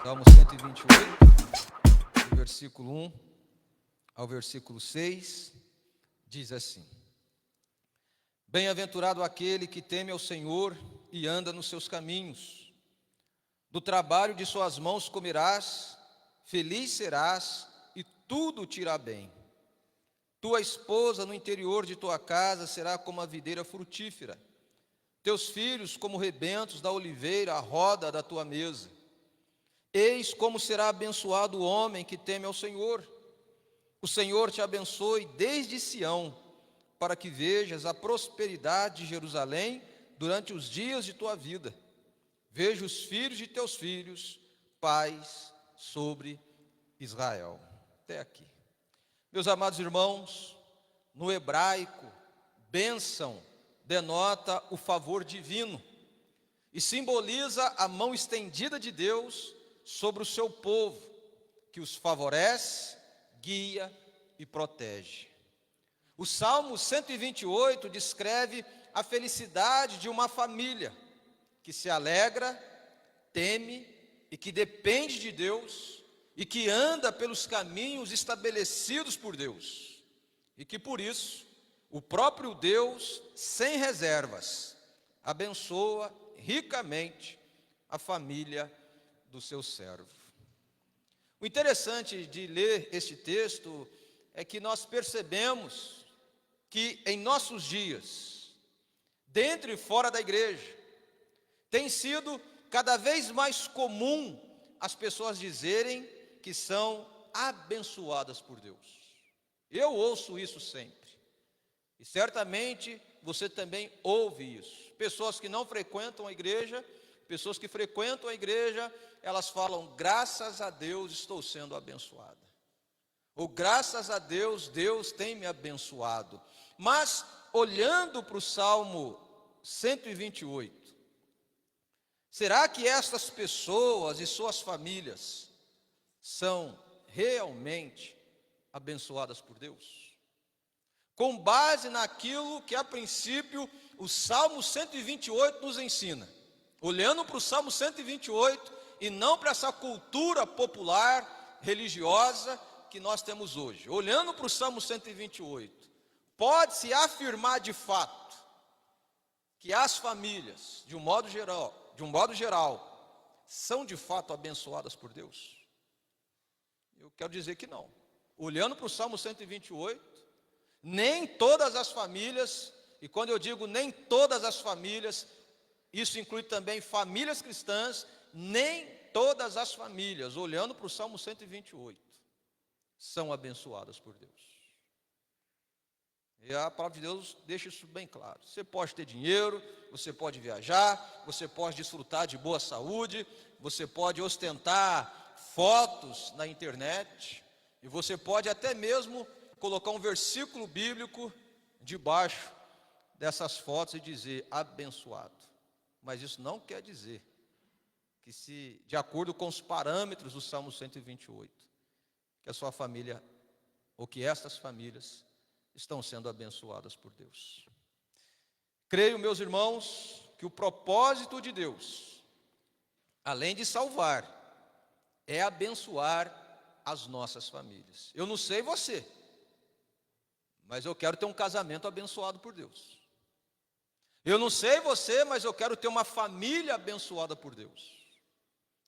Salmo 128, do versículo 1 ao versículo 6, diz assim: Bem-aventurado aquele que teme ao Senhor e anda nos seus caminhos. Do trabalho de suas mãos comerás, feliz serás e tudo te irá bem. Tua esposa no interior de tua casa será como a videira frutífera, teus filhos como rebentos da oliveira à roda da tua mesa. Eis como será abençoado o homem que teme ao Senhor. O Senhor te abençoe desde Sião, para que vejas a prosperidade de Jerusalém durante os dias de tua vida. Veja os filhos de teus filhos, paz sobre Israel. Até aqui. Meus amados irmãos, no hebraico, bênção denota o favor divino e simboliza a mão estendida de Deus sobre o seu povo, que os favorece, guia e protege. O Salmo 128 descreve a felicidade de uma família que se alegra, teme e que depende de Deus e que anda pelos caminhos estabelecidos por Deus, e que por isso o próprio Deus, sem reservas, abençoa ricamente a família do seu servo. O interessante de ler este texto é que nós percebemos que em nossos dias, dentro e fora da igreja, tem sido cada vez mais comum as pessoas dizerem que são abençoadas por Deus. Eu ouço isso sempre, e certamente você também ouve isso. Pessoas que não frequentam a igreja, pessoas que frequentam a igreja, elas falam: graças a Deus estou sendo abençoada, ou graças a Deus, Deus tem me abençoado. Mas olhando para o Salmo 128, será que estas pessoas e suas famílias são realmente abençoadas por Deus? Com base naquilo que a princípio o Salmo 128 nos ensina, olhando para o Salmo 128 e não para essa cultura popular, religiosa que nós temos hoje, olhando para o Salmo 128, pode-se afirmar de fato que as famílias, de um modo geral, são de fato abençoadas por Deus? Eu quero dizer que não. Olhando para o Salmo 128, nem todas as famílias, e quando eu digo nem todas as famílias, isso inclui também famílias cristãs, nem todas as famílias, olhando para o Salmo 128, são abençoadas por Deus. E a palavra de Deus deixa isso bem claro. Você pode ter dinheiro, você pode viajar, você pode desfrutar de boa saúde, você pode ostentar fotos na internet, e você pode até mesmo colocar um versículo bíblico debaixo dessas fotos e dizer abençoado. Mas isso não quer dizer que, se de acordo com os parâmetros do Salmo 128, que a sua família, ou que estas famílias, estão sendo abençoadas por Deus. Creio, meus irmãos, que o propósito de Deus, além de salvar, é abençoar as nossas famílias. Eu não sei você, mas eu quero ter um casamento abençoado por Deus. Eu não sei você, mas eu quero ter uma família abençoada por Deus,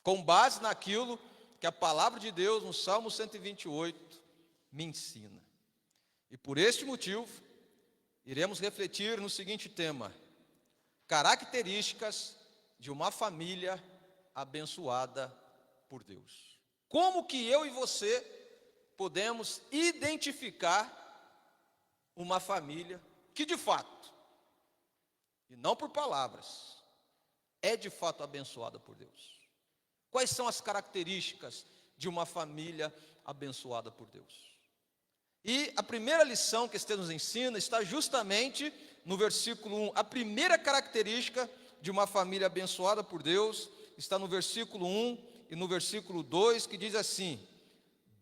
com base naquilo que a palavra de Deus no Salmo 128 me ensina. E por este motivo, iremos refletir no seguinte tema: características de uma família abençoada por Deus. Como que eu e você podemos identificar uma família que de fato, e não por palavras, é de fato abençoada por Deus? Quais são as características de uma família abençoada por Deus? E a primeira lição que esse texto nos ensina está justamente no versículo 1. A primeira característica de uma família abençoada por Deus está no versículo 1 e no versículo 2, que diz assim: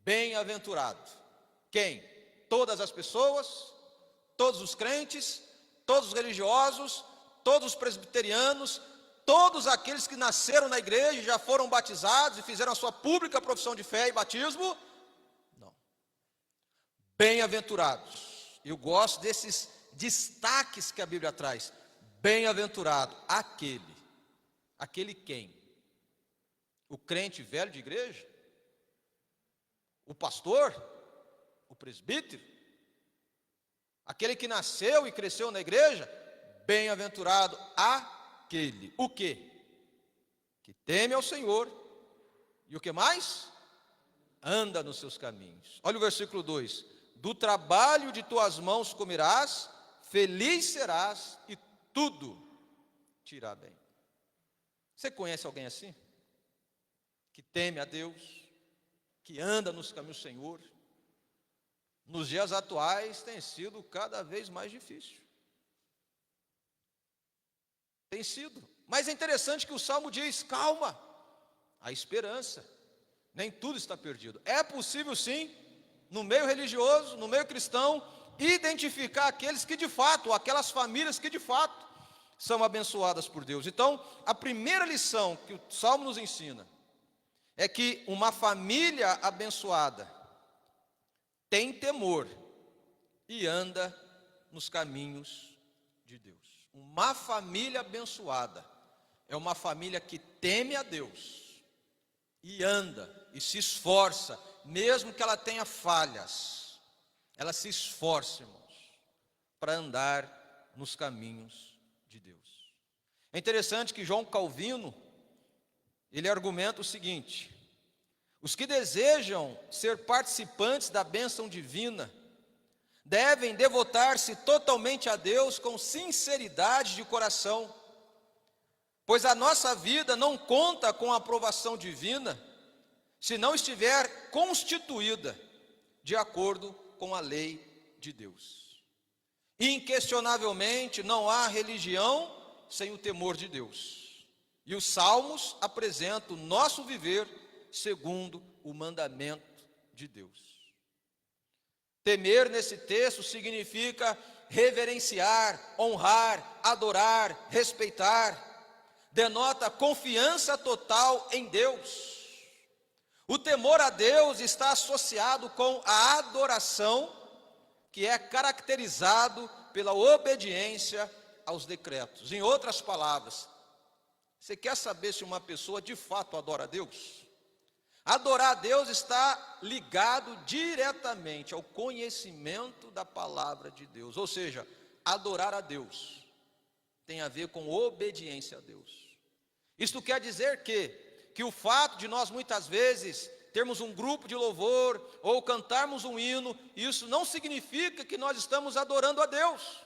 bem-aventurado. Quem? Todas as pessoas, todos os crentes, todos os religiosos, todos os presbiterianos, todos aqueles que nasceram na igreja, já foram batizados e fizeram a sua pública profissão de fé e batismo? Não. Bem-aventurados. Eu gosto desses destaques que a Bíblia traz. Bem-aventurado aquele quem? O crente velho de igreja? O pastor? O presbítero? Aquele que nasceu e cresceu na igreja? Bem-aventurado aquele. O quê? Que teme ao Senhor. E o que mais? Anda nos seus caminhos. Olha o versículo 2. Do trabalho de tuas mãos comerás, feliz serás e tudo te irá bem. Você conhece alguém assim? Que teme a Deus, que anda nos caminhos do Senhor? Nos dias atuais tem sido cada vez mais difícil. Tem sido. Mas é interessante que o Salmo diz: calma, há esperança. Nem tudo está perdido. É possível sim, no meio religioso, no meio cristão, identificar aqueles que de fato, ou aquelas famílias que de fato são abençoadas por Deus. Então, a primeira lição que o Salmo nos ensina é que uma família abençoada tem temor e anda nos caminhos de Deus. Uma família abençoada é uma família que teme a Deus e anda e se esforça, mesmo que ela tenha falhas, ela se esforça, irmãos, para andar nos caminhos de Deus. É interessante que João Calvino, ele argumenta o seguinte: os que desejam ser participantes da bênção divina devem devotar-se totalmente a Deus com sinceridade de coração, pois a nossa vida não conta com a aprovação divina se não estiver constituída de acordo com a lei de Deus. Inquestionavelmente, não há religião sem o temor de Deus. E os Salmos apresentam o nosso viver segundo o mandamento de Deus. Temer nesse texto significa reverenciar, honrar, adorar, respeitar. Denota confiança total em Deus. O temor a Deus está associado com a adoração, que é caracterizado pela obediência aos decretos. Em outras palavras, você quer saber se uma pessoa de fato adora a Deus? Adorar a Deus está ligado diretamente ao conhecimento da palavra de Deus. Ou seja, adorar a Deus tem a ver com obediência a Deus. Isto quer dizer que o fato de nós muitas vezes termos um grupo de louvor ou cantarmos um hino, isso não significa que nós estamos adorando a Deus.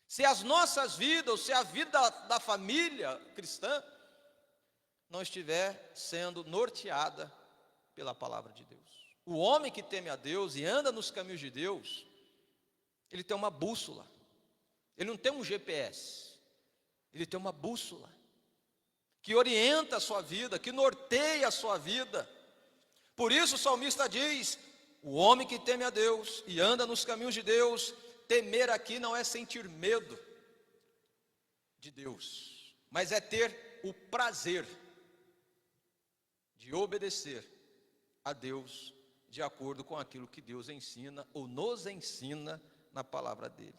Se as nossas vidas, se a vida da família cristã não estiver sendo norteada pela palavra de Deus. O homem que teme a Deus e anda nos caminhos de Deus, ele tem uma bússola. Ele não tem um GPS, ele tem uma bússola que orienta a sua vida, que norteia a sua vida. Por isso o salmista diz: o homem que teme a Deus e anda nos caminhos de Deus. Temer aqui não é sentir medo de Deus, mas é ter o prazer de obedecer a Deus de acordo com aquilo que Deus ensina ou nos ensina na palavra dele.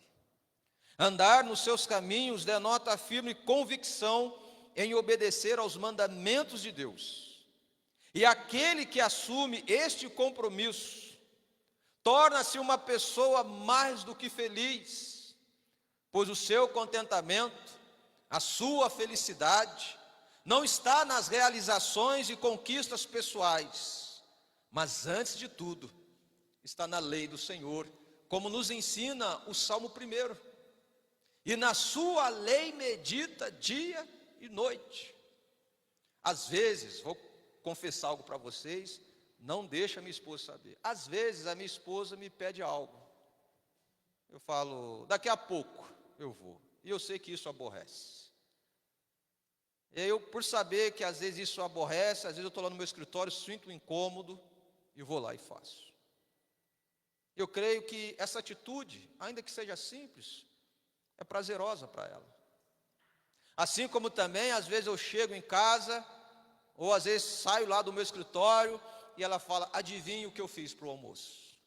Andar nos seus caminhos denota a firme convicção em obedecer aos mandamentos de Deus. E aquele que assume este compromisso torna-se uma pessoa mais do que feliz, pois o seu contentamento, a sua felicidade, não está nas realizações e conquistas pessoais, mas antes de tudo, está na lei do Senhor, como nos ensina o Salmo 1. E na sua lei medita dia e noite. Às vezes, vou confessar algo para vocês, não deixa a minha esposa saber. Às vezes a minha esposa me pede algo. Eu falo, daqui a pouco eu vou. E eu sei que isso aborrece. E eu, por saber que às vezes isso aborrece, às vezes eu estou lá no meu escritório, sinto um incômodo e vou lá e faço. Eu creio que essa atitude, ainda que seja simples, é prazerosa para ela. Assim como também, às vezes eu chego em casa, ou às vezes saio lá do meu escritório, e ela fala: adivinha o que eu fiz para o almoço?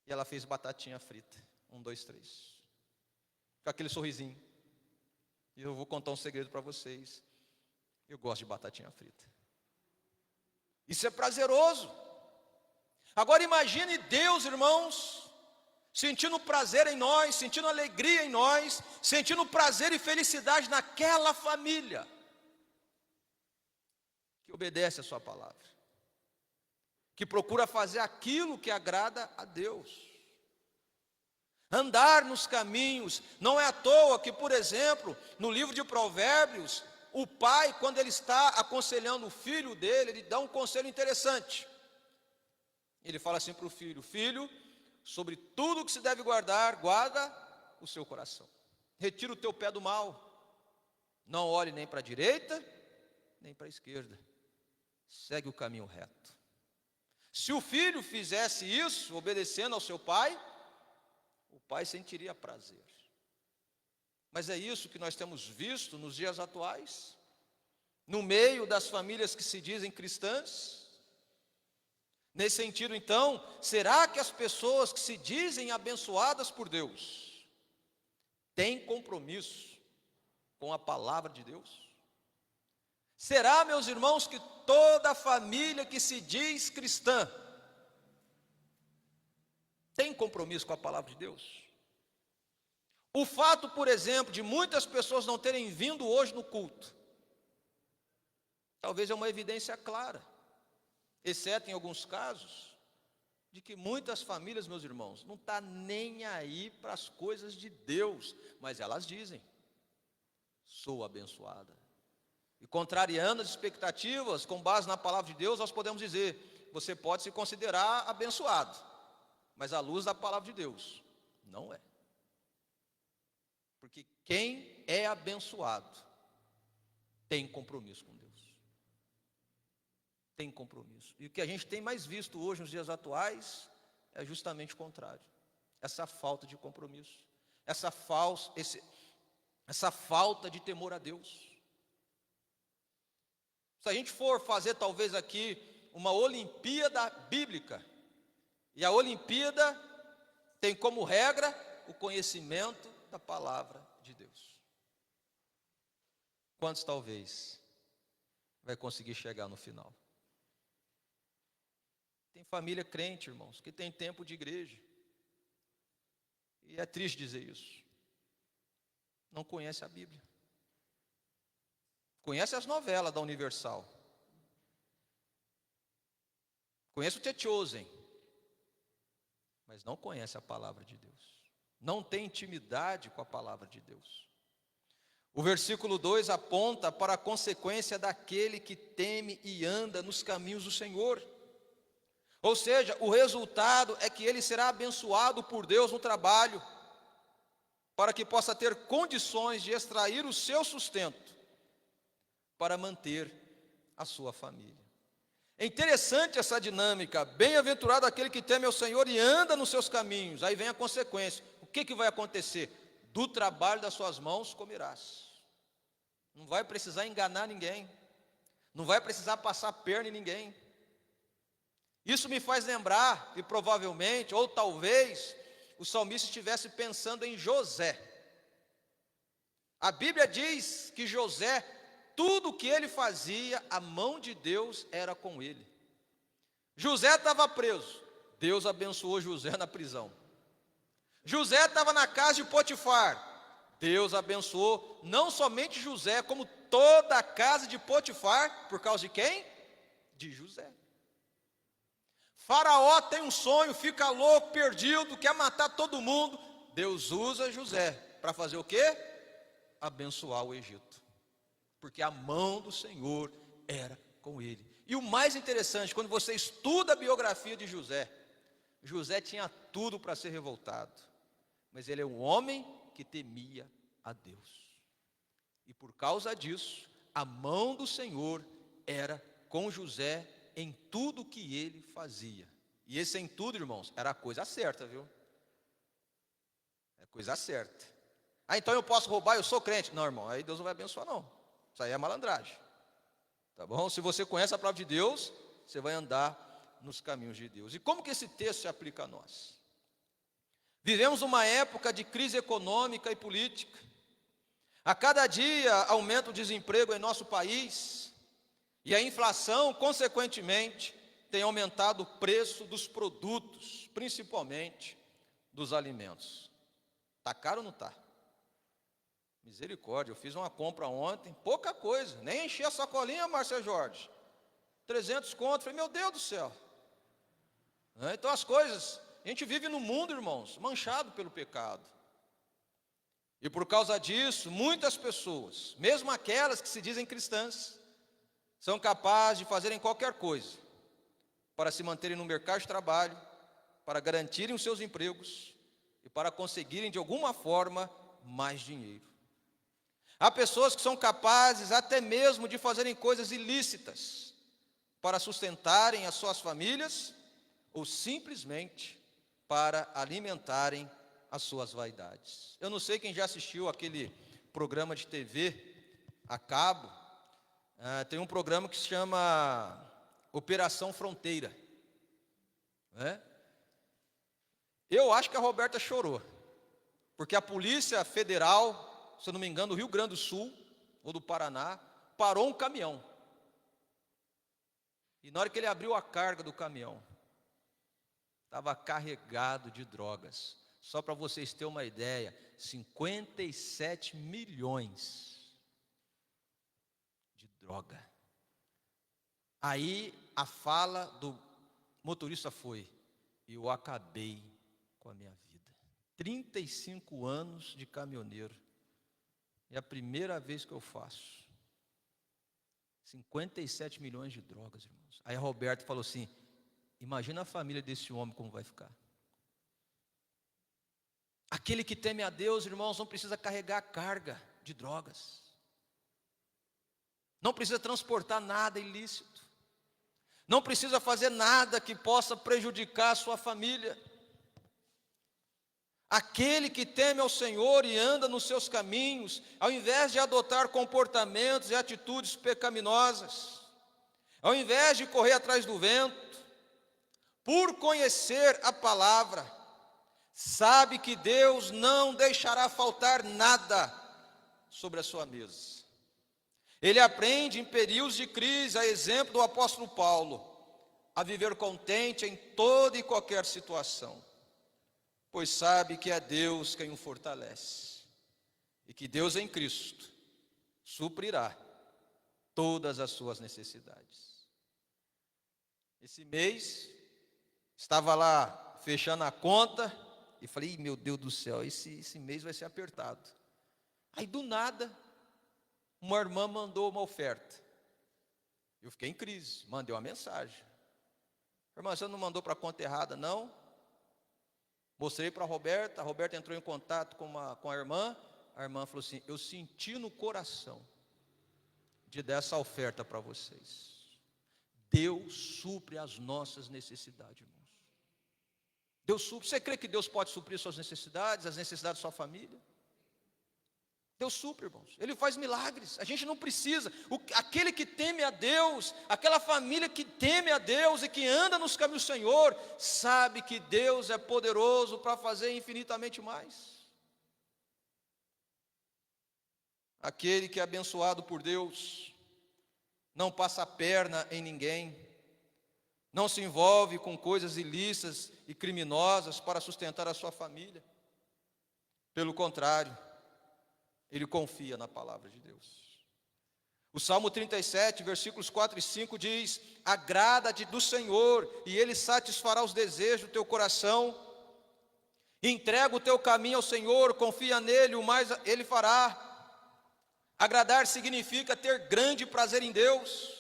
E ela fez batatinha frita, 1, 2, 3, com aquele sorrisinho. E eu vou contar um segredo para vocês: eu gosto de batatinha frita. Isso é prazeroso. Agora imagine Deus, irmãos, sentindo prazer em nós, sentindo alegria em nós, sentindo prazer e felicidade naquela família que obedece a sua palavra, que procura fazer aquilo que agrada a Deus, andar nos caminhos. Não é à toa que, por exemplo, no livro de Provérbios, o pai, quando ele está aconselhando o filho dele, ele dá um conselho interessante. Ele fala assim para o filho: filho, sobre tudo que se deve guardar, guarda o seu coração. Retira o teu pé do mal. Não olhe nem para a direita, nem para a esquerda. Segue o caminho reto. Se o filho fizesse isso, obedecendo ao seu pai, o pai sentiria prazer. Mas é isso que nós temos visto nos dias atuais, no meio das famílias que se dizem cristãs. Nesse sentido, então, será que as pessoas que se dizem abençoadas por Deus têm compromisso com a palavra de Deus? Será, meus irmãos, que toda família que se diz cristã tem compromisso com a palavra de Deus? O fato, por exemplo, de muitas pessoas não terem vindo hoje no culto, talvez é uma evidência clara, exceto em alguns casos, de que muitas famílias, meus irmãos, não estão nem aí para as coisas de Deus, mas elas dizem: sou abençoada. E contrariando as expectativas, com base na palavra de Deus, nós podemos dizer: você pode se considerar abençoado, mas à luz da palavra de Deus, não é. Porque quem é abençoado tem compromisso com Deus. Tem compromisso. E o que a gente tem mais visto hoje, nos dias atuais, é justamente o contrário. Essa falta de compromisso, essa falta de temor a Deus. Se a gente for fazer talvez aqui uma Olimpíada bíblica, e a Olimpíada tem como regra o conhecimento da palavra de Deus. Quantos talvez vai conseguir chegar no final? Tem família crente, irmãos, que tem tempo de igreja, e é triste dizer isso, não conhece a Bíblia, conhece as novelas da Universal, conhece o The Chosen, mas não conhece a palavra de Deus, não tem intimidade com a palavra de Deus. O versículo 2 aponta para a consequência daquele que teme e anda nos caminhos do Senhor. Ou seja, o resultado é que ele será abençoado por Deus no trabalho, para que possa ter condições de extrair o seu sustento, para manter a sua família. É interessante essa dinâmica: bem-aventurado aquele que teme ao Senhor e anda nos seus caminhos. Aí vem a consequência. O que vai acontecer? Do trabalho das suas mãos comerás. Não vai precisar enganar ninguém, não vai precisar passar perna em ninguém. Isso me faz lembrar, e provavelmente, ou talvez, o salmista estivesse pensando em José. A Bíblia diz que José, tudo o que ele fazia, a mão de Deus era com ele. José estava preso, Deus abençoou José na prisão. José estava na casa de Potifar, Deus abençoou não somente José, como toda a casa de Potifar, por causa de quem? De José. Faraó tem um sonho, fica louco, perdido, quer matar todo mundo. Deus usa José para fazer o quê? Abençoar o Egito, porque a mão do Senhor era com ele. E o mais interessante, quando você estuda a biografia de José, José tinha tudo para ser revoltado, mas ele é um homem que temia a Deus, e por causa disso, a mão do Senhor era com José em tudo que ele fazia. E esse em tudo, irmãos, era a coisa certa, viu? É coisa certa. Ah, então eu posso roubar, eu sou crente. Não, irmão, aí Deus não vai abençoar, não. Isso aí é malandragem. Tá bom? Se você conhece a palavra de Deus, você vai andar nos caminhos de Deus. E como que esse texto se aplica a nós? Vivemos uma época de crise econômica e política. A cada dia aumenta o desemprego em nosso país e a inflação, consequentemente, tem aumentado o preço dos produtos, principalmente dos alimentos. Está caro ou não está? Misericórdia, eu fiz uma compra ontem, pouca coisa, nem enchi a sacolinha, Márcia Jorge. 300 conto, falei, meu Deus do céu. Então as coisas, a gente vive no mundo, irmãos, manchado pelo pecado. E por causa disso, muitas pessoas, mesmo aquelas que se dizem cristãs, são capazes de fazerem qualquer coisa para se manterem no mercado de trabalho, para garantirem os seus empregos e para conseguirem de alguma forma mais dinheiro. Há pessoas que são capazes até mesmo de fazerem coisas ilícitas para sustentarem as suas famílias ou simplesmente para alimentarem as suas vaidades. Eu não sei quem já assistiu aquele programa de TV a cabo. Tem um programa que se chama Operação Fronteira. Eu acho que a Roberta chorou, porque a Polícia Federal, se eu não me engano, do Rio Grande do Sul ou do Paraná, parou um caminhão. E na hora que ele abriu a carga do caminhão, estava carregado de drogas. Só para vocês terem uma ideia, 57 milhões de droga. Aí a fala do motorista foi: eu acabei com a minha vida. 35 anos de caminhoneiro. É a primeira vez que eu faço. 57 milhões de drogas, irmãos. Aí Roberto falou assim: imagina a família desse homem como vai ficar. Aquele que teme a Deus, irmãos, não precisa carregar carga de drogas. Não precisa transportar nada ilícito. Não precisa fazer nada que possa prejudicar a sua família. Aquele que teme ao Senhor e anda nos seus caminhos, ao invés de adotar comportamentos e atitudes pecaminosas, ao invés de correr atrás do vento, por conhecer a palavra, sabe que Deus não deixará faltar nada sobre a sua mesa. Ele aprende em períodos de crise, a exemplo do apóstolo Paulo, a viver contente em toda e qualquer situação, pois sabe que é Deus quem o fortalece, e que Deus em Cristo suprirá todas as suas necessidades. Esse mês, estava lá fechando a conta, e falei, meu Deus do céu, esse mês vai ser apertado. Aí do nada, uma irmã mandou uma oferta. Eu fiquei em crise, mandei uma mensagem. Irmã, você não mandou para a conta errada, não? Mostrei para a Roberta entrou em contato com a irmã falou assim, eu senti no coração de dar essa oferta para vocês. Deus supre as nossas necessidades, irmãos. Deus supre. Você crê que Deus pode suprir suas necessidades, as necessidades da sua família? Deus supre, irmãos. Ele faz milagres. A gente não precisa. Aquele que teme a Deus, aquela família que teme a Deus e que anda nos caminhos do Senhor, sabe que Deus é poderoso para fazer infinitamente mais. Aquele que é abençoado por Deus, não passa a perna em ninguém, não se envolve com coisas ilícitas e criminosas para sustentar a sua família. Pelo contrário, ele confia na palavra de Deus. O Salmo 37, versículos 4 e 5 diz: agrada-te do Senhor, e Ele satisfará os desejos do teu coração. Entrega o teu caminho ao Senhor, confia nele, o mais Ele fará. Agradar significa ter grande prazer em Deus.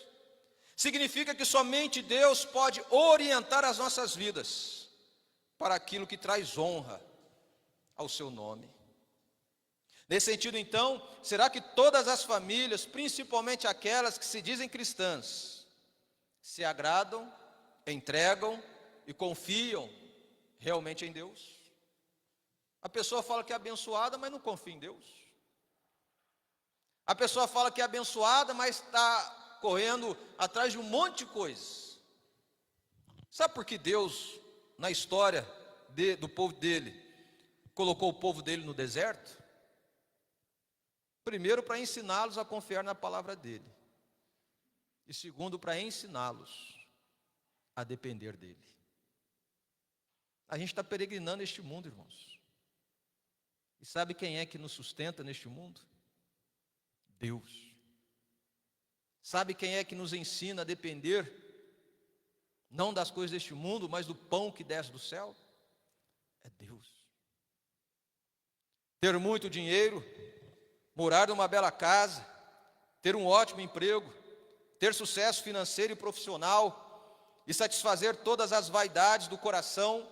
Significa que somente Deus pode orientar as nossas vidas para aquilo que traz honra ao seu nome. Nesse sentido, então, será que todas as famílias, principalmente aquelas que se dizem cristãs, se agradam, entregam e confiam realmente em Deus? A pessoa fala que é abençoada, mas não confia em Deus. A pessoa fala que é abençoada, mas está correndo atrás de um monte de coisas. Sabe por que Deus, na história do povo dele, colocou o povo dele no deserto? Primeiro, para ensiná-los a confiar na palavra dele. E segundo, para ensiná-los a depender dele. A gente está peregrinando neste mundo, irmãos. E sabe quem é que nos sustenta neste mundo? Deus. Sabe quem é que nos ensina a depender, não das coisas deste mundo, mas do pão que desce do céu? É Deus. Ter muito dinheiro, morar numa bela casa, ter um ótimo emprego, ter sucesso financeiro e profissional e satisfazer todas as vaidades do coração,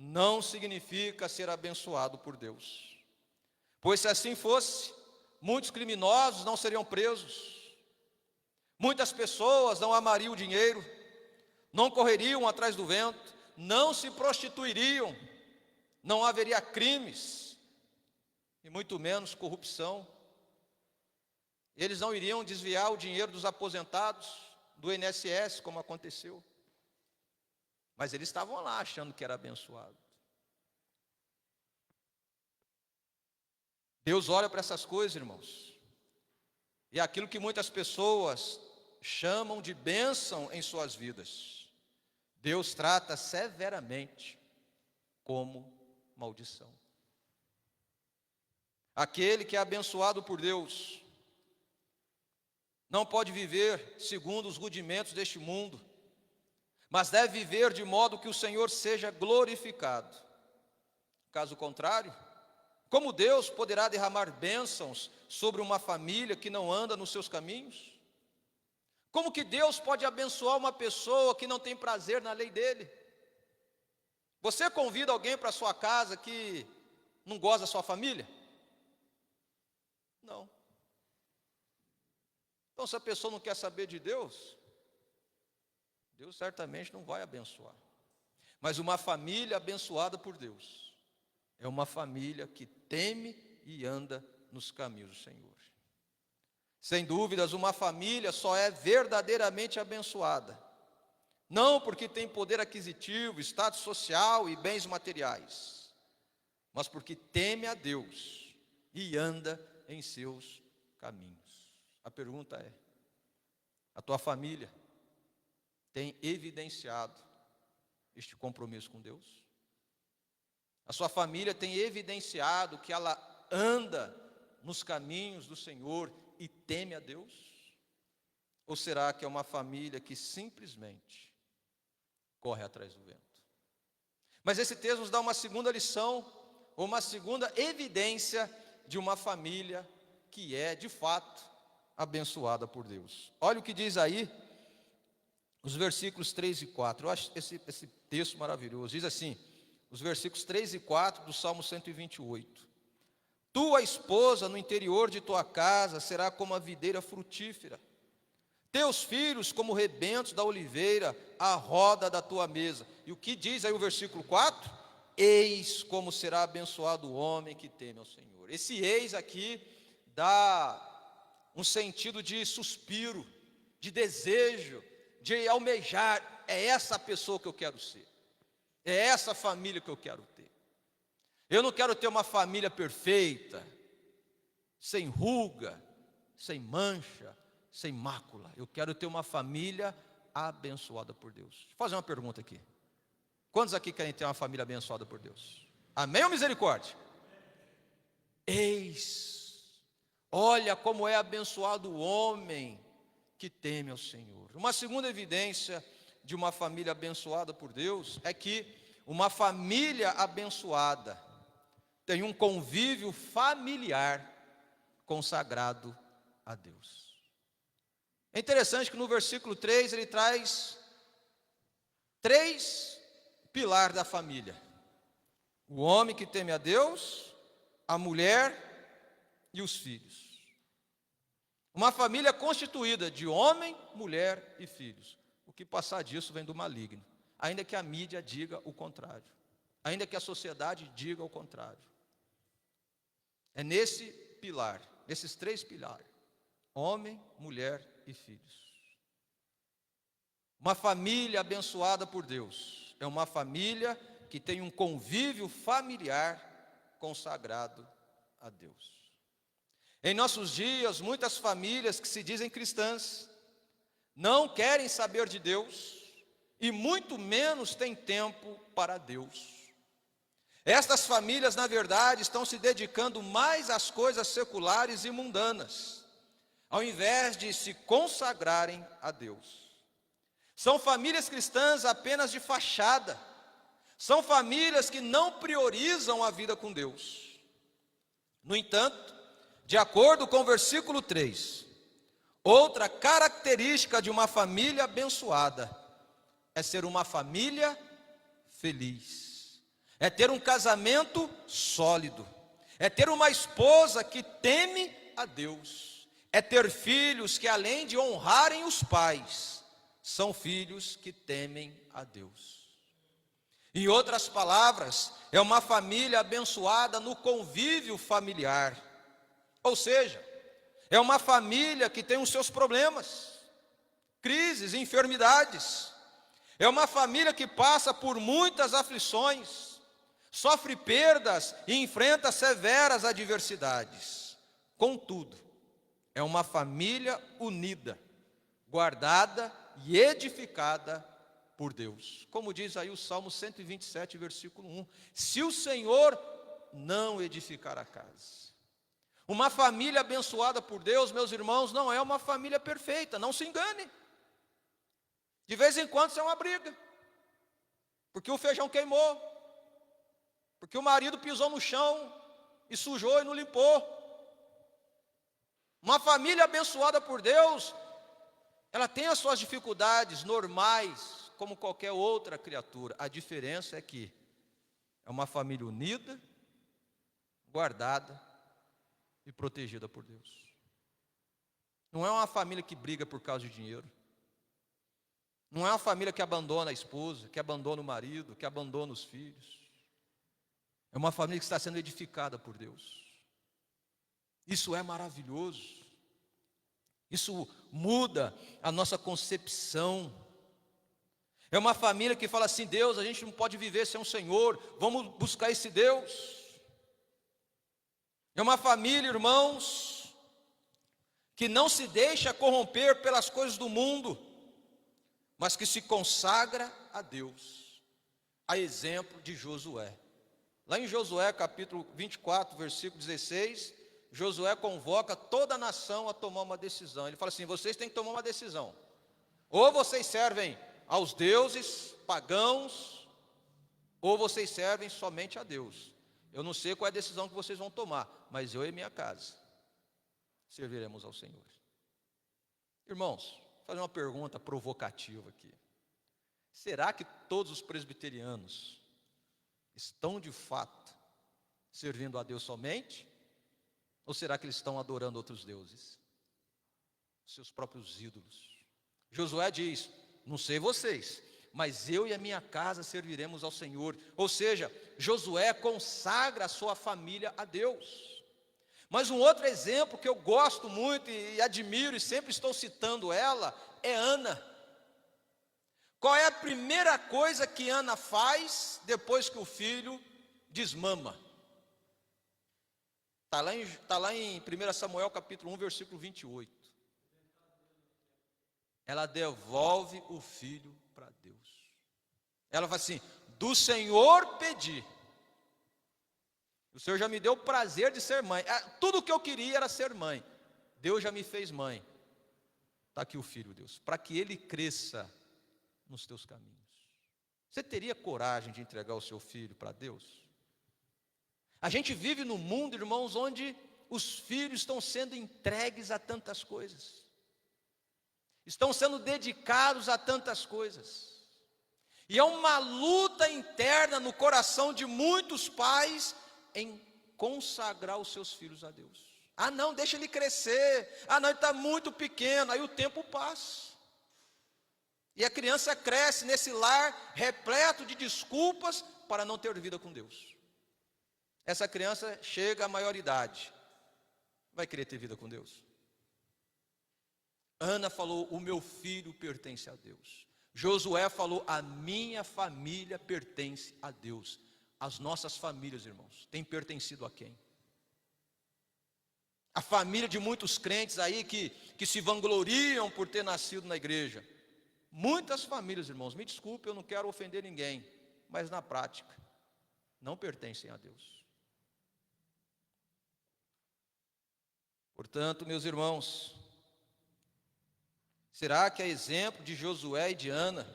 não significa ser abençoado por Deus. Pois se assim fosse, muitos criminosos não seriam presos, muitas pessoas não amariam o dinheiro, não correriam atrás do vento, não se prostituiriam, não haveria crimes, e muito menos corrupção. Eles não iriam desviar o dinheiro dos aposentados, do INSS, como aconteceu. Mas eles estavam lá achando que era abençoado. Deus olha para essas coisas, irmãos, e aquilo que muitas pessoas chamam de bênção em suas vidas, Deus trata severamente como maldição. Aquele que é abençoado por Deus não pode viver segundo os rudimentos deste mundo, mas deve viver de modo que o Senhor seja glorificado. Caso contrário, como Deus poderá derramar bênçãos sobre uma família que não anda nos seus caminhos? Como que Deus pode abençoar uma pessoa que não tem prazer na lei dele? Você convida alguém para a sua casa que não gosta da sua família? Não. Então, se a pessoa não quer saber de Deus, Deus certamente não vai abençoar. Mas uma família abençoada por Deus é uma família que teme e anda nos caminhos do Senhor. Sem dúvidas, uma família só é verdadeiramente abençoada, não porque tem poder aquisitivo, status social e bens materiais, mas porque teme a Deus e anda em seus caminhos. A pergunta é: a tua família tem evidenciado este compromisso com Deus? A sua família tem evidenciado que ela anda nos caminhos do Senhor e teme a Deus? Ou será que é uma família que simplesmente corre atrás do vento? Mas esse texto nos dá uma segunda lição, ou uma segunda evidência de uma família que é, de fato, abençoada por Deus. Olha o que diz aí, os versículos 3 e 4. Eu acho esse texto maravilhoso. Diz assim, os versículos 3 e 4 do Salmo 128. Tua esposa no interior de tua casa será como a videira frutífera, teus filhos como rebentos da oliveira à roda da tua mesa. E o que diz aí o versículo 4? Eis como será abençoado o homem que teme ao Senhor. Esse eis aqui dá um sentido de suspiro, de desejo, de almejar. É essa a pessoa que eu quero ser, é essa família que eu quero ter. Eu não quero ter uma família perfeita, sem ruga, sem mancha, sem mácula. Eu quero ter uma família abençoada por Deus. Deixa eu fazer uma pergunta aqui. Quantos aqui querem ter uma família abençoada por Deus? Amém ou misericórdia? Eis, olha como é abençoado o homem que teme ao Senhor. Uma segunda evidência de uma família abençoada por Deus é que uma família abençoada tem um convívio familiar consagrado a Deus. É interessante que no versículo 3 ele traz 3 pilares da família: o homem que teme a Deus, a mulher e os filhos. Uma família constituída de homem, mulher e filhos. O que passar disso vem do maligno, ainda que a mídia diga o contrário, ainda que a sociedade diga o contrário. É nesse pilar, nesses 3 pilares: homem, mulher e filhos. Uma família abençoada por Deus é uma família que tem um convívio familiar consagrado a Deus. Em nossos dias, muitas famílias que se dizem cristãs não querem saber de Deus e muito menos têm tempo para Deus. Estas famílias, na verdade, estão se dedicando mais às coisas seculares e mundanas, ao invés de se consagrarem a Deus. São famílias cristãs apenas de fachada. São famílias que não priorizam a vida com Deus. No entanto, de acordo com o versículo 3, outra característica de uma família abençoada é ser uma família feliz, é ter um casamento sólido, é ter uma esposa que teme a Deus, é ter filhos que, além de honrarem os pais, são filhos que temem a Deus. Em outras palavras, é uma família abençoada no convívio familiar. Ou seja, é uma família que tem os seus problemas, crises, enfermidades. É uma família que passa por muitas aflições, sofre perdas e enfrenta severas adversidades. Contudo, é uma família unida, guardada e edificada por Deus. Como diz aí o Salmo 127, versículo 1: se o Senhor não edificar a casa. Uma família abençoada por Deus, meus irmãos, não é uma família perfeita, não se engane. De vez em quando isso é uma briga, porque o feijão queimou, porque o marido pisou no chão e sujou e não limpou. Uma família abençoada por Deus, ela tem as suas dificuldades normais, como qualquer outra criatura. A diferença é que é uma família unida, guardada e protegida por Deus. Não é uma família que briga por causa de dinheiro. Não é uma família que abandona a esposa, que abandona o marido, que abandona os filhos. É uma família que está sendo edificada por Deus. Isso é maravilhoso. Isso muda a nossa concepção. É uma família que fala assim: Deus, a gente não pode viver sem um Senhor, vamos buscar esse Deus. É uma família, irmãos, que não se deixa corromper pelas coisas do mundo, mas que se consagra a Deus, a exemplo de Josué. Lá em Josué capítulo 24, versículo 16, Josué convoca toda a nação a tomar uma decisão. Ele fala assim: vocês têm que tomar uma decisão. Ou vocês servem aos deuses pagãos, ou vocês servem somente a Deus. Eu não sei qual é a decisão que vocês vão tomar, mas eu e minha casa serviremos ao Senhor. Irmãos, vou fazer uma pergunta provocativa aqui. Será que todos os presbiterianos estão de fato servindo a Deus somente? Ou será que eles estão adorando outros deuses? Seus próprios ídolos. Josué diz: não sei vocês, mas eu e a minha casa serviremos ao Senhor. Ou seja, Josué consagra a sua família a Deus. Mas um outro exemplo que eu gosto muito e admiro e sempre estou citando ela é Ana. Qual é a primeira coisa que Ana faz depois que o filho desmama? Está lá em 1 Samuel capítulo 1, versículo 28. Ela devolve o filho para Deus. Ela fala assim: do Senhor pedi. O Senhor já me deu o prazer de ser mãe. Tudo o que eu queria era ser mãe. Deus já me fez mãe. Está aqui o filho, Deus, para que ele cresça nos teus caminhos. Você teria coragem de entregar o seu filho para Deus? A gente vive num mundo, irmãos, onde os filhos estão sendo entregues a tantas coisas, estão sendo dedicados a tantas coisas, e é uma luta interna no coração de muitos pais em consagrar os seus filhos a Deus. Não, deixa ele crescer. Não, ele está muito pequeno. Aí o tempo passa, e a criança cresce nesse lar repleto de desculpas para não ter vida com Deus. Essa criança chega à maioridade, vai querer ter vida com Deus? Ana falou: o meu filho pertence a Deus. Josué falou: a minha família pertence a Deus. As nossas famílias, irmãos, têm pertencido a quem? A família de muitos crentes aí que se vangloriam por ter nascido na igreja. Muitas famílias, irmãos, me desculpe, eu não quero ofender ninguém, mas na prática, não pertencem a Deus. Portanto, meus irmãos, será que a exemplo de Josué e de Ana,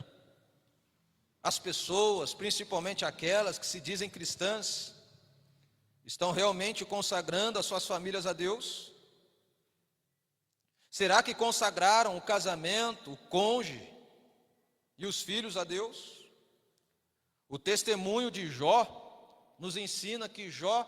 as pessoas, principalmente aquelas que se dizem cristãs, estão realmente consagrando as suas famílias a Deus? Será que consagraram o casamento, o cônjuge e os filhos a Deus? O testemunho de Jó nos ensina que Jó,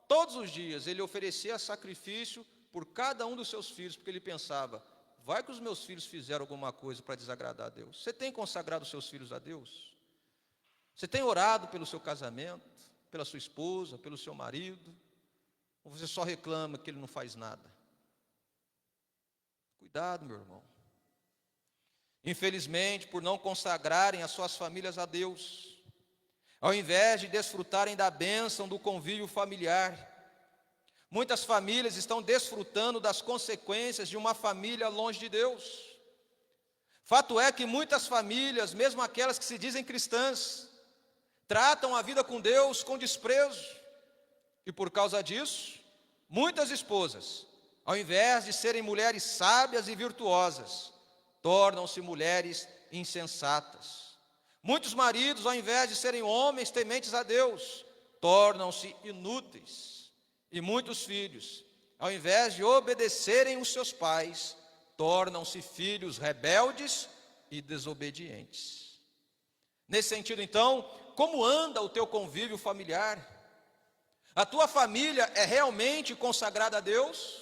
todos os dias, ele oferecia sacrifício por cada um dos seus filhos, porque ele pensava: vai que os meus filhos fizeram alguma coisa para desagradar a Deus. Você tem consagrado os seus filhos a Deus? Você tem orado pelo seu casamento, pela sua esposa, pelo seu marido? Ou você só reclama que ele não faz nada? Cuidado, meu irmão. Infelizmente, por não consagrarem as suas famílias a Deus, ao invés de desfrutarem da bênção do convívio familiar, muitas famílias estão desfrutando das consequências de uma família longe de Deus. Fato é que muitas famílias, mesmo aquelas que se dizem cristãs, tratam a vida com Deus com desprezo. E por causa disso, muitas esposas, ao invés de serem mulheres sábias e virtuosas, tornam-se mulheres insensatas. Muitos maridos, ao invés de serem homens tementes a Deus, tornam-se inúteis. E muitos filhos, ao invés de obedecerem os seus pais, tornam-se filhos rebeldes e desobedientes. Nesse sentido, então, como anda o teu convívio familiar? A tua família é realmente consagrada a Deus?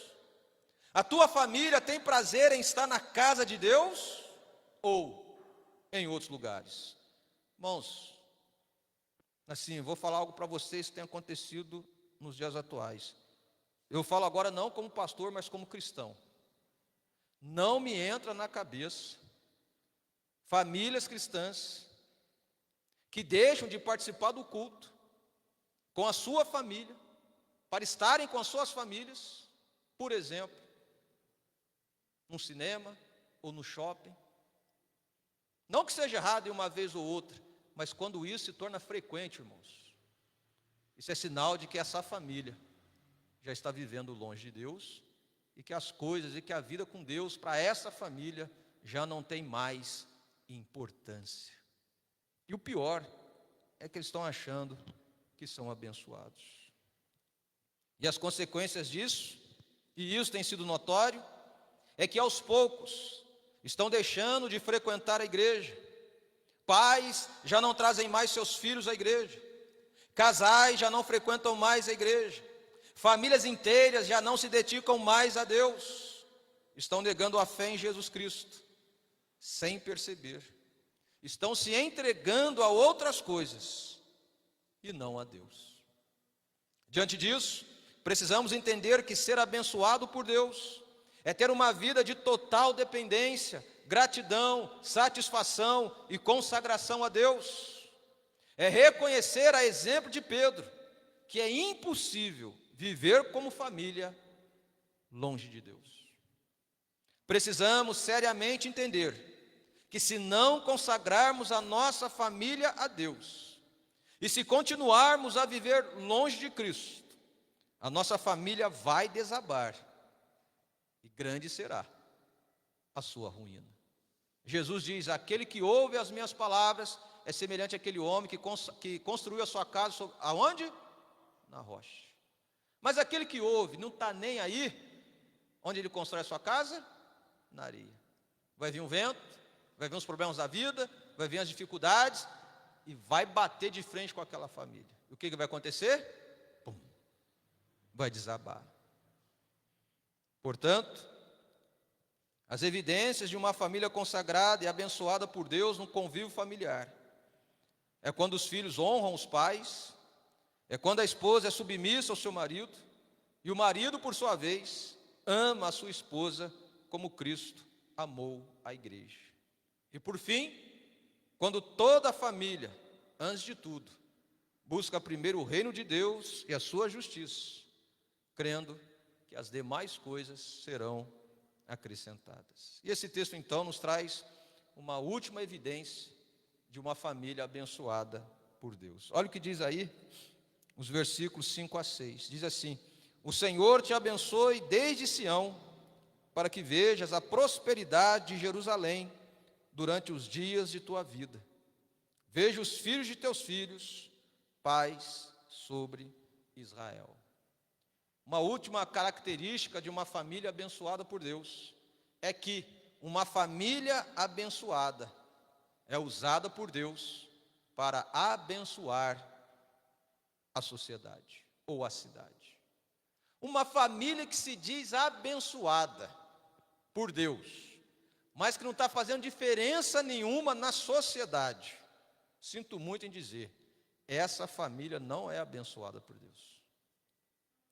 A tua família tem prazer em estar na casa de Deus ou em outros lugares? Irmãos, assim, vou falar algo para vocês que tem acontecido nos dias atuais. Eu falo agora não como pastor, mas como cristão. Não me entra na cabeça famílias cristãs que deixam de participar do culto com a sua família, para estarem com as suas famílias, por exemplo, num cinema ou no shopping. Não que seja errado em uma vez ou outra, mas quando isso se torna frequente, irmãos, isso é sinal de que essa família já está vivendo longe de Deus e que as coisas e que a vida com Deus para essa família já não tem mais importância. E o pior é que eles estão achando que são abençoados. E as consequências disso, e isso tem sido notório, é que aos poucos estão deixando de frequentar a igreja. Pais já não trazem mais seus filhos à igreja. Casais já não frequentam mais a igreja. Famílias inteiras já não se dedicam mais a Deus. Estão negando a fé em Jesus Cristo, sem perceber. Estão se entregando a outras coisas e não a Deus. Diante disso, precisamos entender que ser abençoado por Deus é ter uma vida de total dependência, gratidão, satisfação e consagração a Deus. É reconhecer, a exemplo de Pedro, que é impossível viver como família longe de Deus. Precisamos seriamente entender que se não consagrarmos a nossa família a Deus, e se continuarmos a viver longe de Cristo, a nossa família vai desabar, e grande será a sua ruína. Jesus diz: aquele que ouve as minhas palavras é semelhante àquele homem que construiu a sua casa aonde? Na rocha. Mas aquele que ouve, não está nem aí, onde ele constrói a sua casa? Na areia. Vai vir um vento, vai vir os problemas da vida, vai vir as dificuldades, e vai bater de frente com aquela família. E o que vai acontecer? Pum, vai desabar. Portanto, as evidências de uma família consagrada e abençoada por Deus no convívio familiar é quando os filhos honram os pais, é quando a esposa é submissa ao seu marido, e o marido, por sua vez, ama a sua esposa como Cristo amou a igreja. E por fim, quando toda a família, antes de tudo, busca primeiro o reino de Deus e a sua justiça, crendo que as demais coisas serão acrescentadas. E esse texto então nos traz uma última evidência de uma família abençoada por Deus. Olha o que diz aí, os versículos 5 a 6. Diz assim: o Senhor te abençoe desde Sião, para que vejas a prosperidade de Jerusalém durante os dias de tua vida. Veja os filhos de teus filhos, paz sobre Israel. Uma última característica de uma família abençoada por Deus é que uma família abençoada é usada por Deus para abençoar a sociedade ou a cidade. Uma família que se diz abençoada por Deus, mas que não está fazendo diferença nenhuma na sociedade, sinto muito em dizer, essa família não é abençoada por Deus.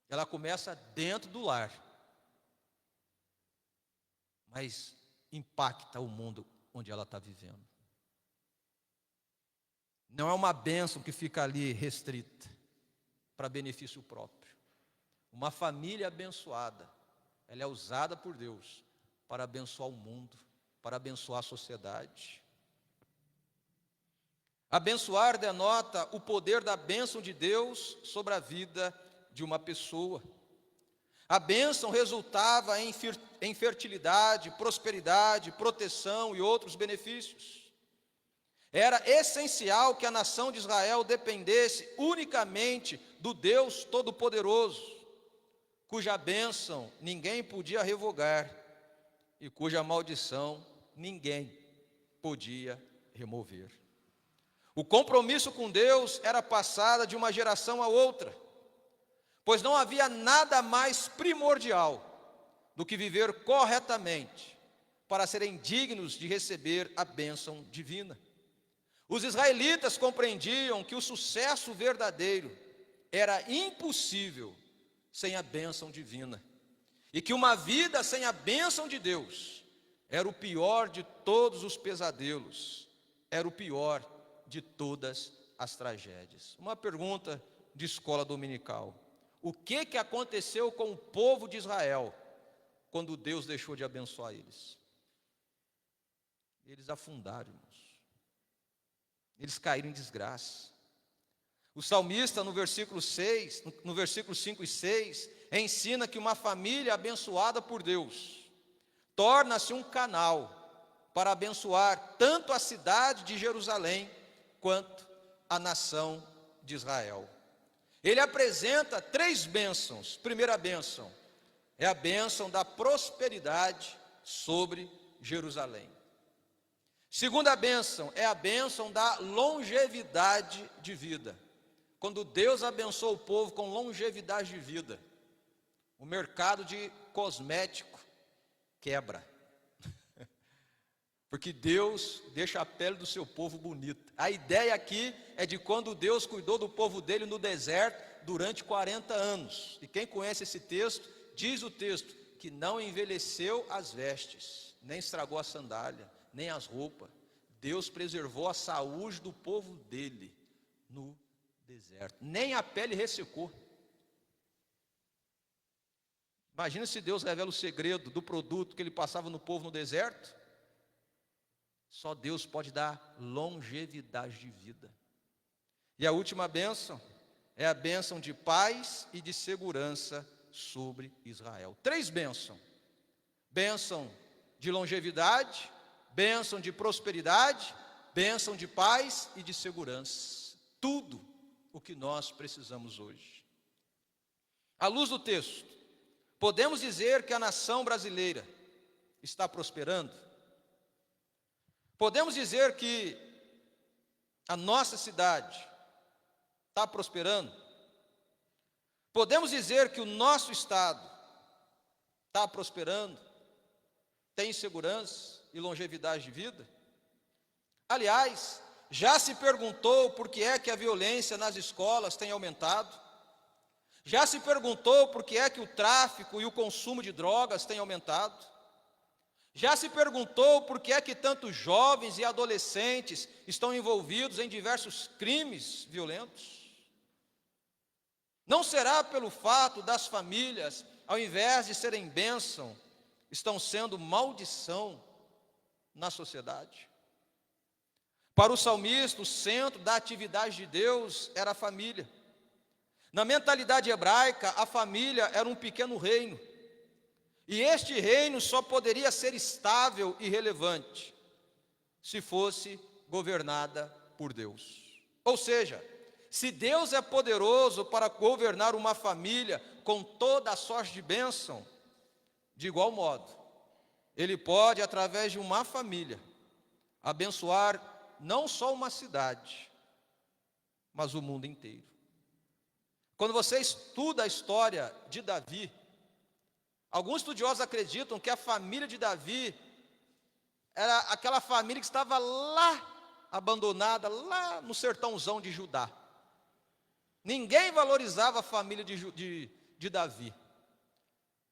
Ela começa dentro do lar, mas impacta o mundo onde ela está vivendo. Não é uma bênção que fica ali restrita para benefício próprio. Uma família abençoada, ela é usada por Deus para abençoar o mundo, para abençoar a sociedade. Abençoar denota o poder da bênção de Deus sobre a vida de uma pessoa. A bênção resultava em fertilidade, prosperidade, proteção e outros benefícios. Era essencial que a nação de Israel dependesse unicamente do Deus Todo-Poderoso, cuja bênção ninguém podia revogar e cuja maldição ninguém podia remover. O compromisso com Deus era passado de uma geração a outra, pois não havia nada mais primordial do que viver corretamente para serem dignos de receber a bênção divina. Os israelitas compreendiam que o sucesso verdadeiro era impossível sem a bênção divina, e que uma vida sem a bênção de Deus era o pior de todos os pesadelos, era o pior de todas as tragédias. Uma pergunta de escola dominical: o que aconteceu com o povo de Israel quando Deus deixou de abençoar eles? Eles afundaram, irmãos. Eles caíram em desgraça. O salmista no versículo 5 e 6, ensina que uma família abençoada por Deus torna-se um canal para abençoar tanto a cidade de Jerusalém quanto a nação de Israel. Ele apresenta 3 bênçãos. Primeira bênção é a bênção da prosperidade sobre Jerusalém. Segunda bênção é a bênção da longevidade de vida. Quando Deus abençoa o povo com longevidade de vida, o mercado de cosmético quebra. Porque Deus deixa a pele do seu povo bonita. A ideia aqui é de quando Deus cuidou do povo dele no deserto durante 40 anos. E quem conhece esse texto, diz o texto, que não envelheceu as vestes, nem estragou a sandália, nem as roupas. Deus preservou a saúde do povo dele no deserto. Nem a pele ressecou. Imagina se Deus revela o segredo do produto que ele passava no povo no deserto. Só Deus pode dar longevidade de vida. E a última bênção é a bênção de paz e de segurança sobre Israel. 3 bênçãos: bênção de longevidade, bênção de prosperidade, bênção de paz e de segurança. Tudo o que nós precisamos hoje. À luz do texto, podemos dizer que a nação brasileira está prosperando? Podemos dizer que a nossa cidade está prosperando? Podemos dizer que o nosso estado está prosperando? Tem segurança e longevidade de vida? Aliás, Já se perguntou por que é que a violência nas escolas tem aumentado? Já se perguntou por que é que o tráfico e o consumo de drogas tem aumentado? Já se perguntou por que é que tantos jovens e adolescentes estão envolvidos em diversos crimes violentos? Não será pelo fato das famílias, ao invés de serem bênção, estão sendo maldição na sociedade? Para o salmista, o centro da atividade de Deus era a família. Na mentalidade hebraica, a família era um pequeno reino. E este reino só poderia ser estável e relevante se fosse governada por Deus. Ou seja, se Deus é poderoso para governar uma família com toda a sorte de bênção, de igual modo, Ele pode, através de uma família, abençoar não só uma cidade, mas o mundo inteiro. Quando você estuda a história de Davi, alguns estudiosos acreditam que a família de Davi era aquela família que estava lá, abandonada, lá no sertãozão de Judá. Ninguém valorizava a família de Davi.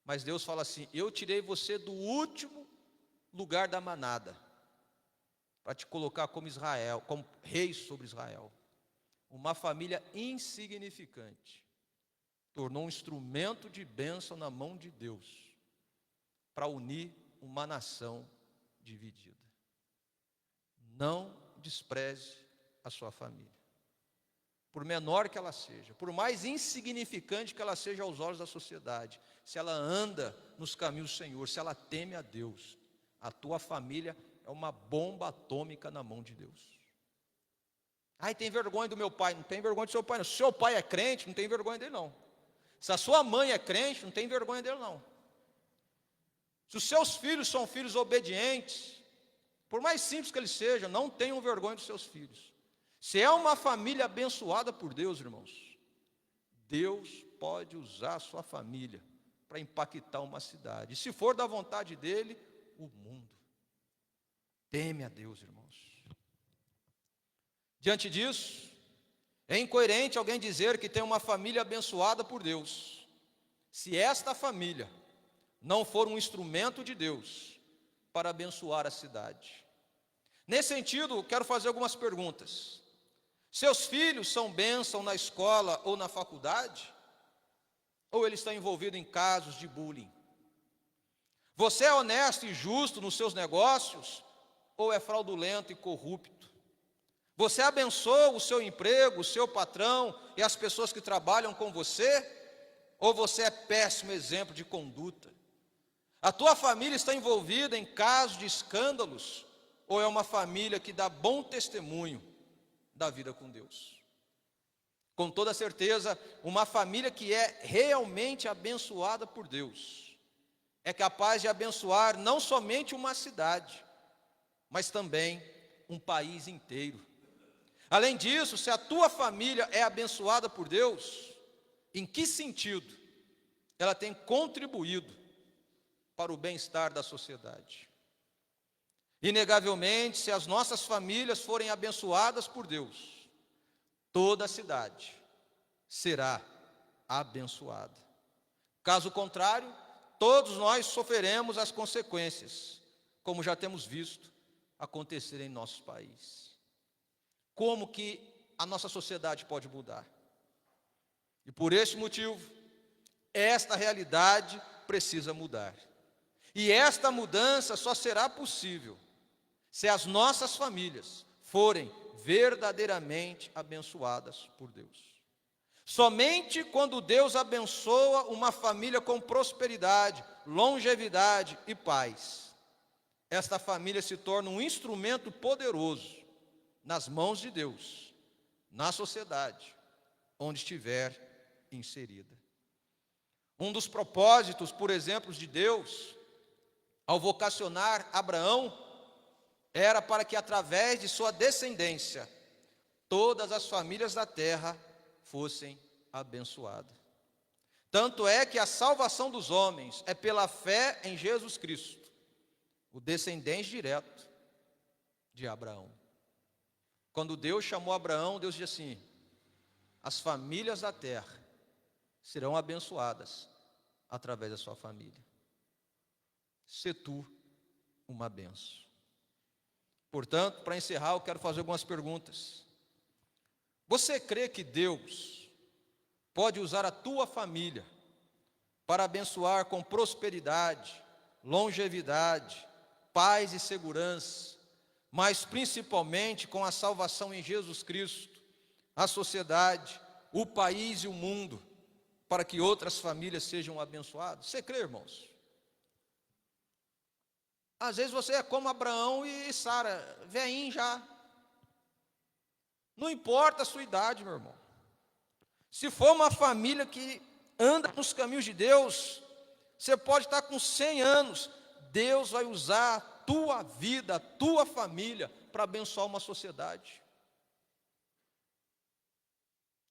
Mas Deus fala assim: eu tirei você do último lugar da manada, para te colocar como Israel, como rei sobre Israel. Uma família insignificante tornou um instrumento de bênção na mão de Deus para unir uma nação dividida. Não despreze a sua família, por menor que ela seja, por mais insignificante que ela seja aos olhos da sociedade. Se ela anda nos caminhos do Senhor, se ela teme a Deus, a tua família é uma bomba atômica na mão de Deus. Ai, tem vergonha do meu pai. Não tem vergonha do seu pai, não. Se o seu pai é crente, não tem vergonha dele, não. Se a sua mãe é crente, não tem vergonha dele, não. Se os seus filhos são filhos obedientes, por mais simples que eles sejam, não tenham vergonha dos seus filhos. Se é uma família abençoada por Deus, irmãos, Deus pode usar a sua família para impactar uma cidade. E se for da vontade dele, o mundo. Teme a Deus, irmãos. Diante disso, é incoerente alguém dizer que tem uma família abençoada por Deus, se esta família não for um instrumento de Deus para abençoar a cidade. Nesse sentido, quero fazer algumas perguntas. Seus filhos são bênção na escola ou na faculdade? Ou eles estão envolvidos em casos de bullying? Você é honesto e justo nos seus negócios? Ou é fraudulento e corrupto? Você abençoa o seu emprego, o seu patrão e as pessoas que trabalham com você? Ou você é péssimo exemplo de conduta? A tua família está envolvida em casos de escândalos? Ou é uma família que dá bom testemunho da vida com Deus? Com toda certeza, uma família que é realmente abençoada por Deus é capaz de abençoar não somente uma cidade, mas também um país inteiro. Além disso, se a tua família é abençoada por Deus, em que sentido ela tem contribuído para o bem-estar da sociedade? Inegavelmente, se as nossas famílias forem abençoadas por Deus, toda a cidade será abençoada. Caso contrário, todos nós sofreremos as consequências, como já temos visto acontecer em nosso país. Como que a nossa sociedade pode mudar? E por esse motivo, esta realidade precisa mudar. E esta mudança só será possível se as nossas famílias forem verdadeiramente abençoadas por Deus. Somente quando Deus abençoa uma família com prosperidade, longevidade e paz, esta família se torna um instrumento poderoso nas mãos de Deus, na sociedade, onde estiver inserida. Um dos propósitos, por exemplo, de Deus, ao vocacionar Abraão, era para que através de sua descendência, todas as famílias da terra fossem abençoadas. Tanto é que a salvação dos homens é pela fé em Jesus Cristo, o descendente direto de Abraão. Quando Deus chamou Abraão, Deus disse assim: as famílias da terra serão abençoadas através da sua família. Se tu uma benção. Portanto, para encerrar, eu quero fazer algumas perguntas. Você crê que Deus pode usar a tua família para abençoar com prosperidade, longevidade, paz e segurança, mas principalmente com a salvação em Jesus Cristo, a sociedade, o país e o mundo, para que outras famílias sejam abençoadas? Você crê, irmãos? Às vezes você é como Abraão e Sara, velhinho já. Não importa a sua idade, meu irmão. Se for uma família que anda nos caminhos de Deus, você pode estar com 100 anos, Deus vai usar a tua vida, a tua família, para abençoar uma sociedade.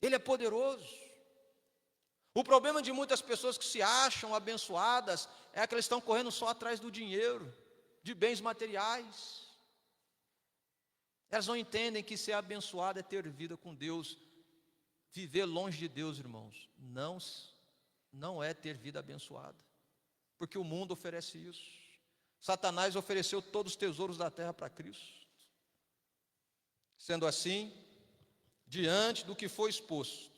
Ele é poderoso. O problema de muitas pessoas que se acham abençoadas é que elas estão correndo só atrás do dinheiro, de bens materiais. Elas não entendem que ser abençoado é ter vida com Deus. Viver longe de Deus, irmãos, não é ter vida abençoada, porque o mundo oferece isso. Satanás ofereceu todos os tesouros da terra para Cristo. Sendo assim, diante do que foi exposto,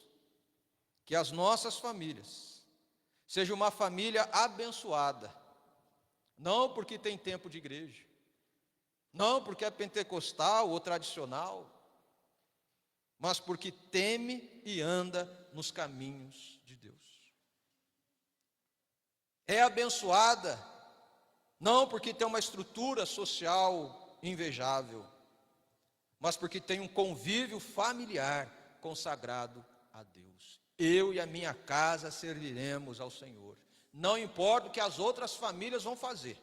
que as nossas famílias sejam uma família abençoada, não porque tem tempo de igreja, não porque é pentecostal ou tradicional, mas porque teme e anda nos caminhos de Deus. É abençoada, não porque tem uma estrutura social invejável, mas porque tem um convívio familiar consagrado a Deus. Eu e a minha casa serviremos ao Senhor. Não importa o que as outras famílias vão fazer.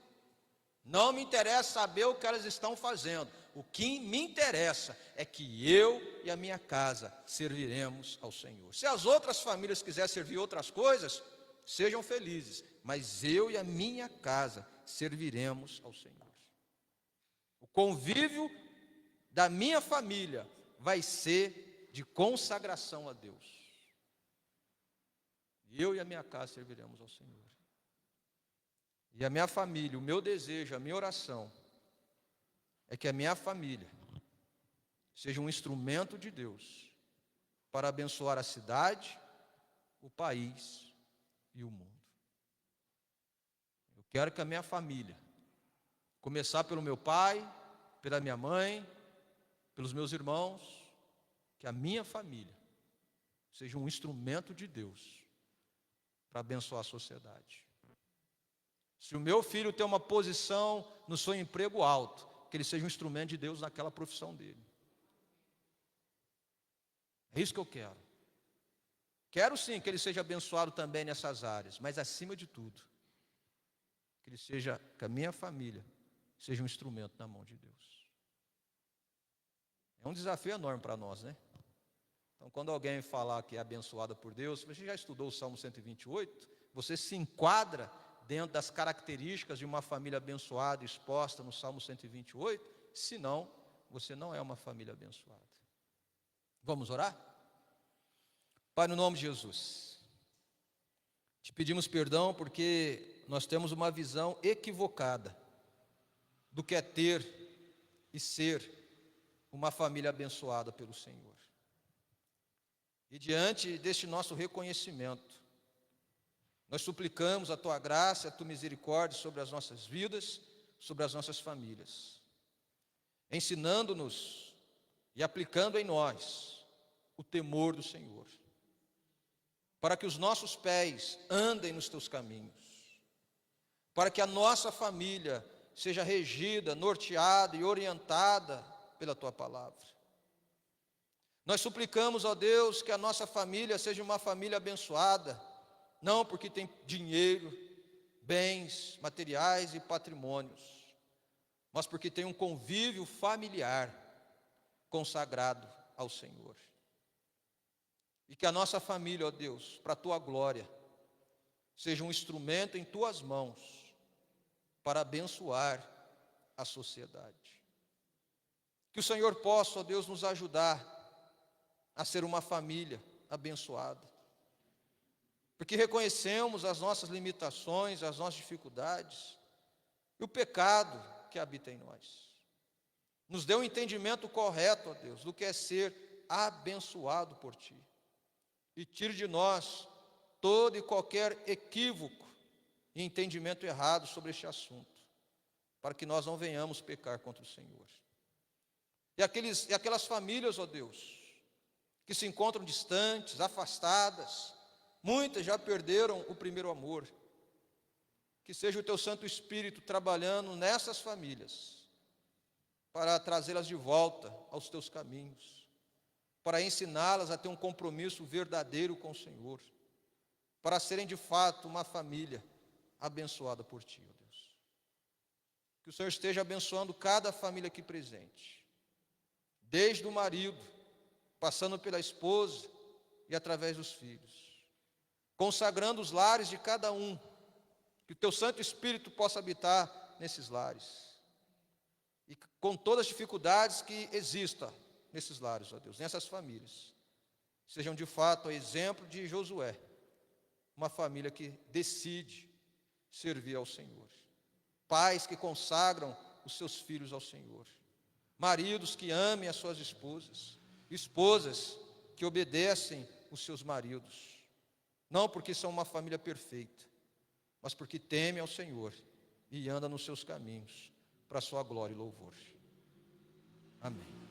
Não me interessa saber o que elas estão fazendo. O que me interessa é que eu e a minha casa serviremos ao Senhor. Se as outras famílias quiserem servir outras coisas, sejam felizes, mas eu e a minha casa serviremos ao Senhor. O convívio da minha família vai ser de consagração a Deus. Eu e a minha casa serviremos ao Senhor. E a minha família, o meu desejo, a minha oração é que a minha família seja um instrumento de Deus para abençoar a cidade, o país e o mundo. Eu quero que a minha família, começar pelo meu pai, pela minha mãe, pelos meus irmãos, que a minha família seja um instrumento de Deus para abençoar a sociedade. Se o meu filho tem uma posição no seu emprego alto, que ele seja um instrumento de Deus naquela profissão dele. É isso que eu quero. Quero sim que ele seja abençoado também nessas áreas, mas acima de tudo, que a minha família seja um instrumento na mão de Deus. É um desafio enorme para nós, né? Então, quando alguém falar que é abençoada por Deus, você já estudou o Salmo 128? Você se enquadra dentro das características de uma família abençoada exposta no Salmo 128? Senão, você não é uma família abençoada. Vamos orar? Pai, no nome de Jesus, te pedimos perdão porque nós temos uma visão equivocada do que é ter e ser uma família abençoada pelo Senhor. E diante deste nosso reconhecimento, nós suplicamos a Tua graça, a Tua misericórdia sobre as nossas vidas, sobre as nossas famílias, ensinando-nos e aplicando em nós o temor do Senhor, para que os nossos pés andem nos Teus caminhos, para que a nossa família seja regida, norteada e orientada pela Tua palavra. Nós suplicamos, ó Deus, que a nossa família seja uma família abençoada, não porque tem dinheiro, bens, materiais e patrimônios, mas porque tem um convívio familiar consagrado ao Senhor. E que a nossa família, ó Deus, para a Tua glória, seja um instrumento em Tuas mãos para abençoar a sociedade. Que o Senhor possa, ó Deus, nos ajudar a ser uma família abençoada. Porque reconhecemos as nossas limitações, as nossas dificuldades e o pecado que habita em nós. Nos dê um entendimento correto, ó Deus, do que é ser abençoado por Ti. E tire de nós todo e qualquer equívoco e entendimento errado sobre este assunto, para que nós não venhamos pecar contra o Senhor. E aquelas famílias, ó Deus, que se encontram distantes, afastadas, muitas já perderam o primeiro amor. Que seja o Teu Santo Espírito trabalhando nessas famílias, para trazê-las de volta aos Teus caminhos, para ensiná-las a ter um compromisso verdadeiro com o Senhor, para serem de fato uma família abençoada por Ti, ó Deus. Que o Senhor esteja abençoando cada família aqui presente, desde o marido, passando pela esposa e através dos filhos, consagrando os lares de cada um, que o Teu Santo Espírito possa habitar nesses lares, e com todas as dificuldades que existam nesses lares, ó Deus, nessas famílias, sejam de fato o exemplo de Josué, uma família que decide servir ao Senhor, pais que consagram os seus filhos ao Senhor, maridos que amem as suas esposas, esposas que obedecem os seus maridos, não porque são uma família perfeita, mas porque temem ao Senhor e andam nos seus caminhos, para a sua glória e louvor. Amém.